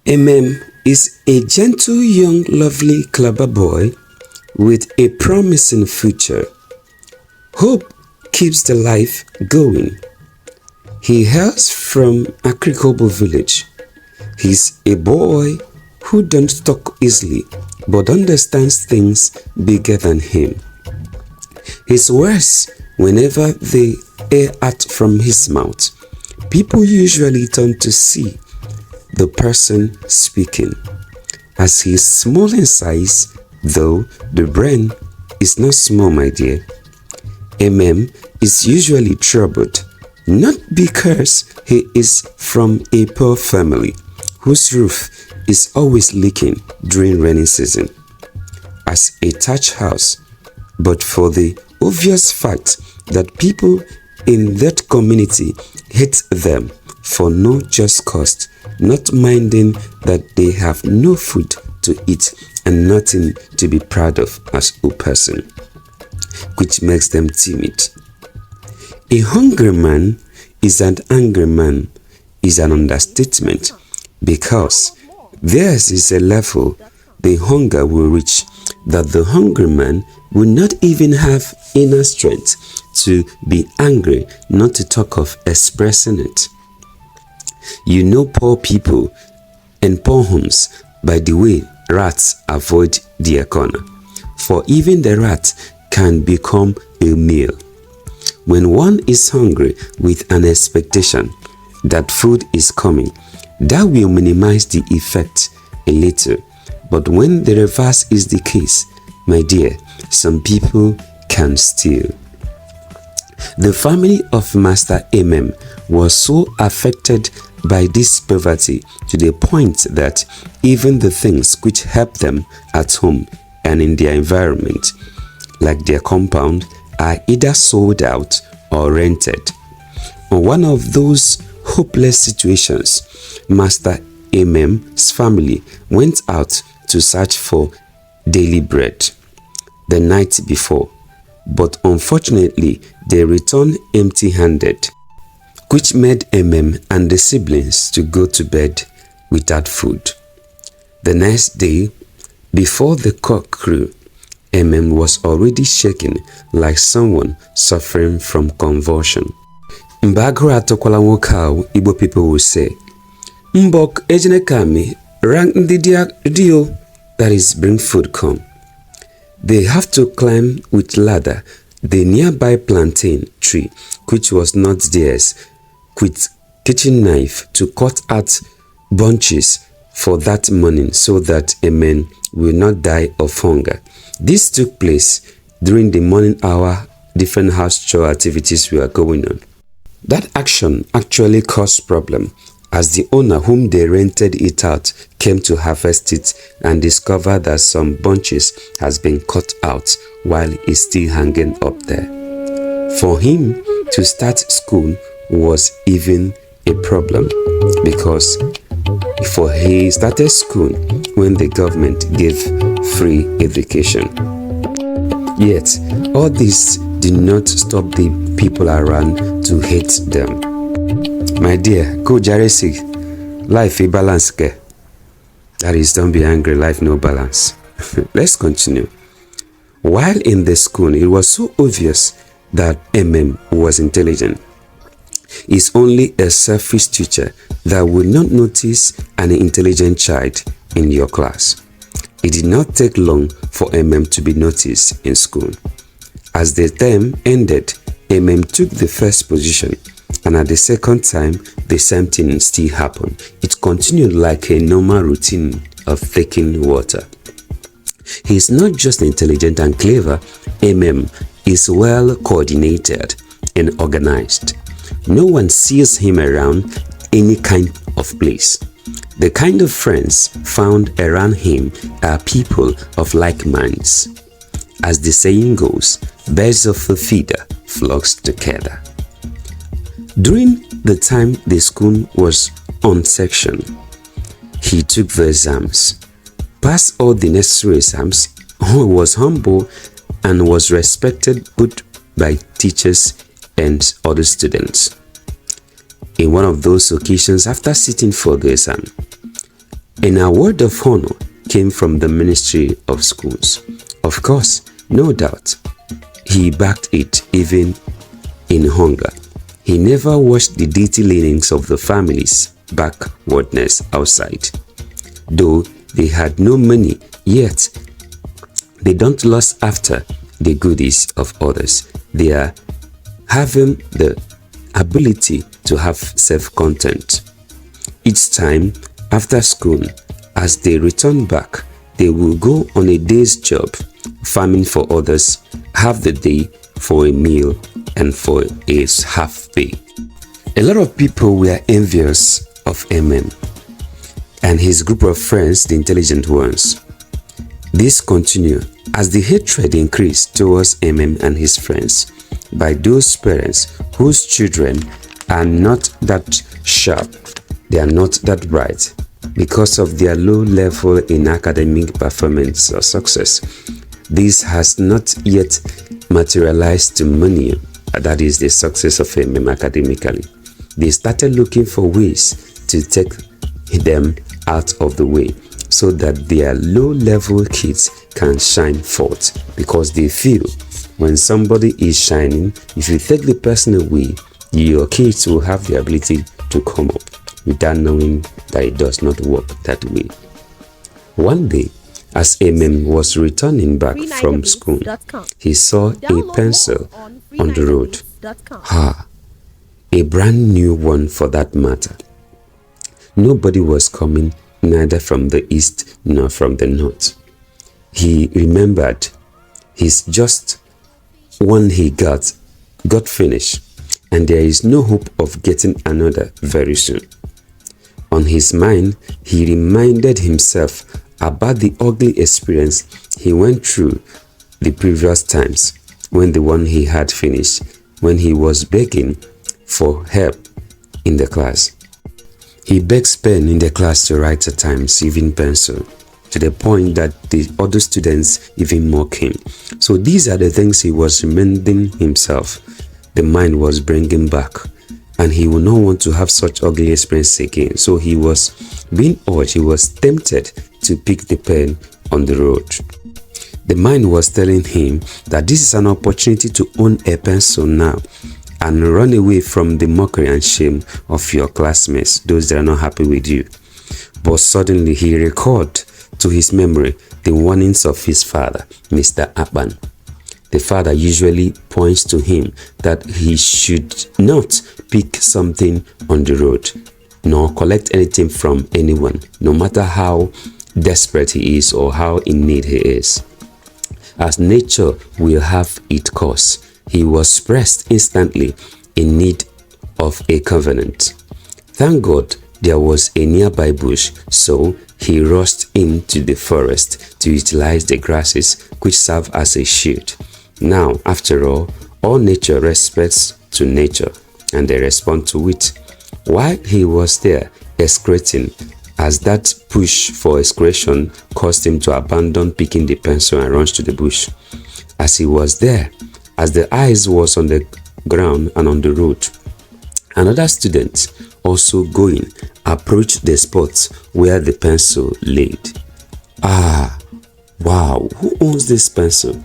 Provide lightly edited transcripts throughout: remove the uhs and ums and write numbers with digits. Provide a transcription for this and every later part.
Amem is a gentle, young, lovely clever boy with a promising future. Hope keeps the life going. He hails from Akirika Obu village. He's a boy who don't talk easily but understands things bigger than him. His words, whenever they air out from his mouth, people usually turn to see the person speaking. As he is small in size, though the brain is not small, my dear. Amem is usually troubled, not because he is from a poor family whose roof is always leaking during rainy season, as a thatched house, but for the obvious fact that people in that community hate them for no just cause, not minding that they have no food to eat and nothing to be proud of as a person, which makes them timid. A hungry man is an angry man is an understatement, because theirs is a level the hunger will reach that the hungry man will not even have inner strength to be angry, not to talk of expressing it. You know poor people and poor homes by the way rats avoid their corner, for even the rat can become a meal. When one is hungry with an expectation that food is coming, that will minimize the effect a little. But when the reverse is the case, my dear, some people can steal. The family of Master Amem was so affected by this poverty to the point that even the things which help them at home and in their environment, like their compound, are either sold out or rented. On one of those hopeless situations, Master Amem's family went out to search for daily bread the night before, but unfortunately they returned empty-handed, which made Amem and the siblings to go to bed without food. The next day, before the cock crew, Amem was already shaking like someone suffering from convulsion. Mbagro atokwala nwoke ahụ, Igbo people will say, Mbok ejenekami rank ndidia dio, that is bring food come. They have to climb with ladder the nearby plantain tree, which was not theirs, with kitchen knife to cut out bunches for that morning so that Amem will not die of hunger. This took place during the morning hour. Different house chore activities were going on. That action actually caused problem, as the owner whom they rented it out came to harvest it and discovered that some bunches has been cut out while it's still hanging up there. For him to start school was even a problem, because for he started school when the government gave free education. Yet all this did not stop the people around to hate them. My dear, go Jaresig, life a balance ke. That is, don't be angry, life no balance. Let's continue. While in the school, it was so obvious that Amem was intelligent. It's only a selfish teacher that would not notice an intelligent child in your class. It did not take long for Amem to be noticed in school. As the term ended, Amem took the first position, and at the second time, the same thing still happened. It continued like a normal routine of taking water. He is not just intelligent and clever, Amem is well coordinated and organized. No one sees him around any kind of place. The kind of friends found around him are people of like minds. As the saying goes, birds of a feather flocks together. During the time the school was on section, he took the exams, passed all the necessary exams, was humble and was respected both by teachers and other students. In one of those occasions, after sitting for the exam, An award of honor came from the Ministry of Schools. Of course, no doubt, he backed it even in hunger. He never washed the dirty linens of the family's backwardness outside. Though they had no money, yet they don't lust after the goodies of others. They are having the ability to have self-content. Each time after school, as they return back, they will go on a day's job, farming for others, half the day for a meal and for a half pay. A lot of people were envious of Amem and his group of friends, the intelligent ones. This continued as the hatred increased towards Amem and his friends by those parents whose children are not that sharp, they are not that bright, because of their low level in academic performance or success. This has not yet materialized to money, that is the success of Amem academically. They started looking for ways to take them out of the way so that their low-level kids can shine forth, because they feel when somebody is shining, if you take the person away, your kids will have the ability to come up without knowing that it does not work that way. One day, as Amem was returning back from school, he saw a pencil on the road. A brand new one for that matter. Nobody was coming, neither from the east nor from the north. He remembered his just one he got finished, and there is no hope of getting another very soon. On his mind, he reminded himself about the ugly experience he went through the previous times when the one he had finished, when he was begging for help in the class. He begs pen in the class to write at times, even pencil, to the point that the other students even mock him. So these are the things he was reminding himself. The mind was bringing back, and he would not want to have such ugly experience again. So he was being urged, he was tempted to pick the pen on the road. The mind was telling him that this is an opportunity to own a pencil now and run away from the mockery and shame of your classmates, those that are not happy with you. But suddenly he recalled to his memory the warnings of his father, Mr. Akpan. The father usually points to him that he should not pick something on the road, nor collect anything from anyone, no matter how desperate he is or how in need he is, as nature will have its course. He was pressed instantly in need of a covenant. Thank God there was a nearby bush, so he rushed into the forest to utilize the grasses which serve as a shield. Now, after all nature respects to nature, and they respond to it. While he was there excreting, as that push for excretion caused him to abandon picking the pencil and runs to the bush. As he was there, as the eyes was on the ground and on the road, another student, also going, approached the spot where the pencil laid. Ah, wow, who owns this pencil?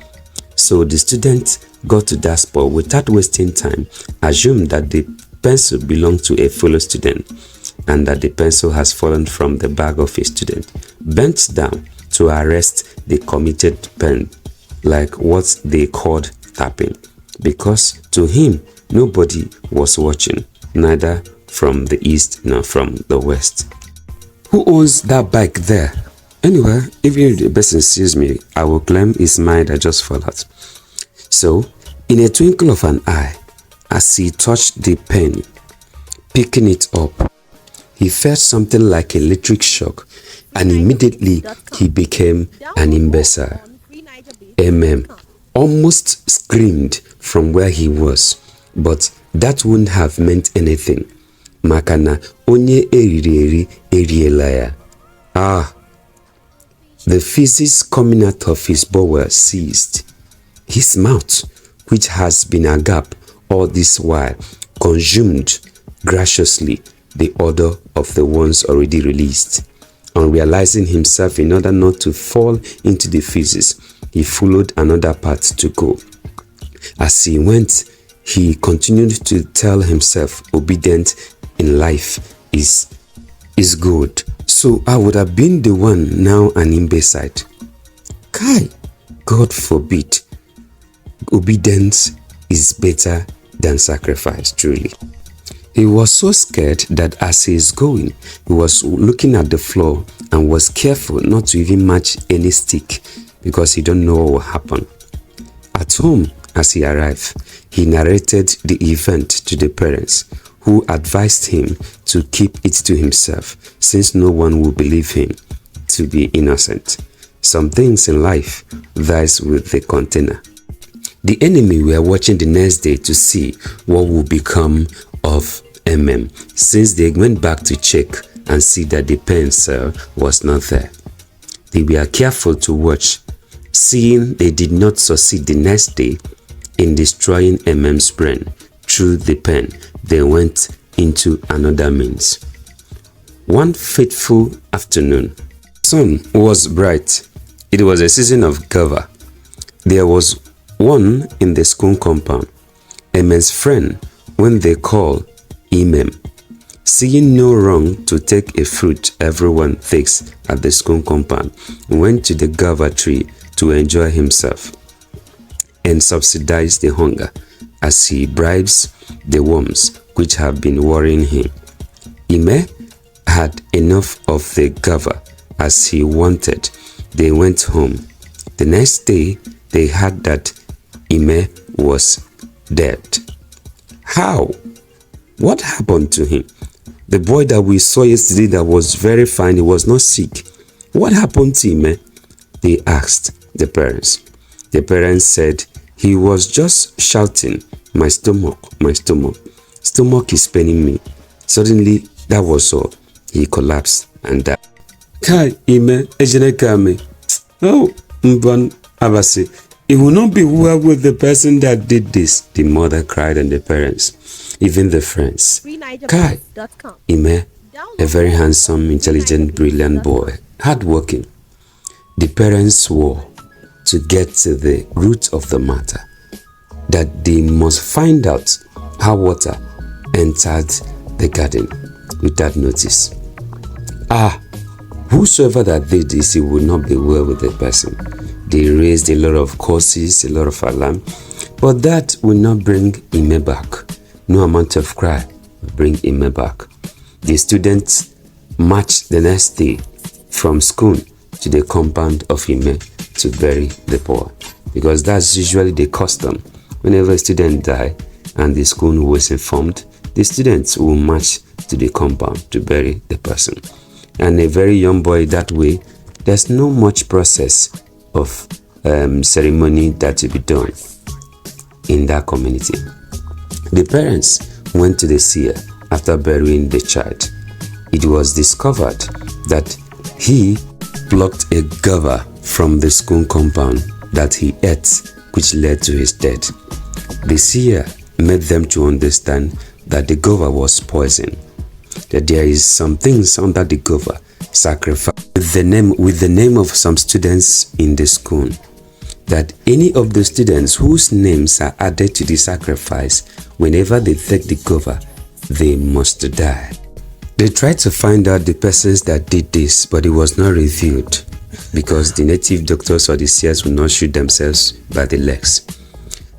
So the student got to that spot without wasting time, assumed that the pencil belonged to a fellow student and that the pencil has fallen from the bag of a student, bent down to arrest the committed pen, like what they called tapping, because to him nobody was watching, neither from the east nor from the west. Who owns that bag there? Anyway, even if the person sees me, I will claim it's mine that just fell out. So, in a twinkle of an eye, as he touched the pen, picking it up, he felt something like electric shock, and immediately he became an imbecile. Amem almost screamed from where he was, but that wouldn't have meant anything. Makana onye eriri erielaya. Ah, the feces coming out of his bowel ceased. His mouth, which has been agape all this while, consumed graciously the odor of the ones already released. On realizing himself, in order not to fall into the physics, he followed another path to go. As he went, he continued to tell himself obedience in life is good. So I would have been the one now an imbecile. Kai, God forbid. Obedience is better than sacrifice, truly. He was so scared that as he is going, he was looking at the floor and was careful not to even match any stick because he don't know what will happen. At home, as he arrived, he narrated the event to the parents, who advised him to keep it to himself since no one will believe him to be innocent. Some things in life dies with the container. The enemy were watching the next day to see what would become of Amem, since they went back to check and see that the pencil was not there. They were careful to watch, seeing they did not succeed the next day in destroying Amem's brain through the pen. They went into another means. One fateful afternoon, the sun was bright. It was a season of cover. There was one in the school compound, Amem's friend, when they call Amem. Seeing no wrong to take a fruit everyone takes at the school compound, went to the guava tree to enjoy himself and subsidize the hunger as he bribes the worms which have been worrying him. Ime had enough of the guava as he wanted. They went home. The next day, they heard that Ime was dead. How? What happened to him? The boy that we saw yesterday that was very fine, he was not sick. What happened to Ime? They asked the parents. The parents said he was just shouting, my stomach, my stomach. Stomach is paining me. Suddenly, that was all. He collapsed and died. Kai Ime Ejenekame. Oh, Mban Abasi. It will not be well with the person that did this. The mother cried and the parents, even the friends. Kai Ime, a very handsome, intelligent, brilliant boy, hardworking. The parents swore to get to the root of the matter, that they must find out how water entered the garden without notice. Whosoever that did this, it will not be well with the person. They raised a lot of curses, a lot of alarm, but that will not bring Ime back. No amount of cry will bring Ime back. The students marched the next day from school to the compound of Ime to bury the boy, because that's usually the custom. Whenever a student dies and the school was informed, the students will march to the compound to bury the person. And a very young boy that way, there's no much process of ceremony that will be done in that community. The parents went to the seer after burying the child. It was discovered that he plucked a guava from the school compound that he ate, which led to his death. The seer made them to understand that the guava was poison, that there is some things under the guava sacrifice with the name of some students in the school, that any of the students whose names are added to the sacrifice, whenever they take the guava, they must die. They tried to find out the persons that did this, but it was not revealed because the native doctors or the seers would not shoot themselves by the legs.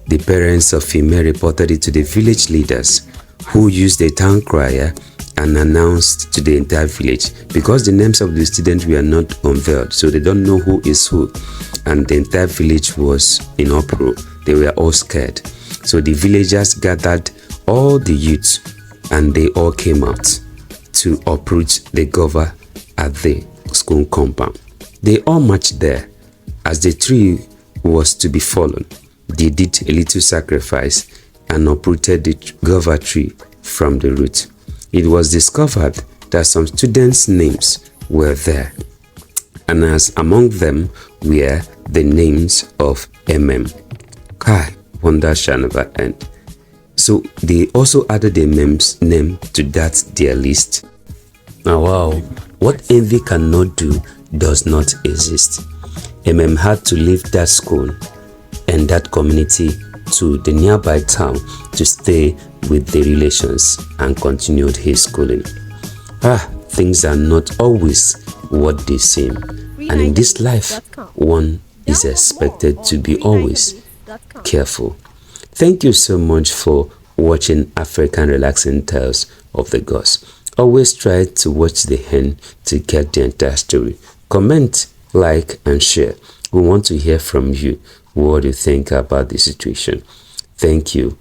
The parents of Ime reported it to the village leaders, who used a town crier and announced to the entire village, because the names of the students were not unveiled, so they don't know who is who, and the entire village was in uproar. They were all scared. So the villagers gathered all the youths and they all came out to uproot the guava at the school compound. They all marched there. As the tree was to be fallen, they did a little sacrifice and uprooted the guava tree from the root. It was discovered that some students' names were there, and as among them were the names of Amem. Kai, wonder shall never end. So they also added Amem's name to that their list. Now, wow, what envy cannot do does not exist. Amem had to leave that school and that community to the nearby town to stay with the relations and continued his schooling. Things are not always what they seem, and in this life, one is expected to be always careful. Thank you so much for watching African Relaxing Tales of the Gods. Always try to watch the end to get the entire story. Comment, like, and share. We want to hear from you what you think about the situation. Thank you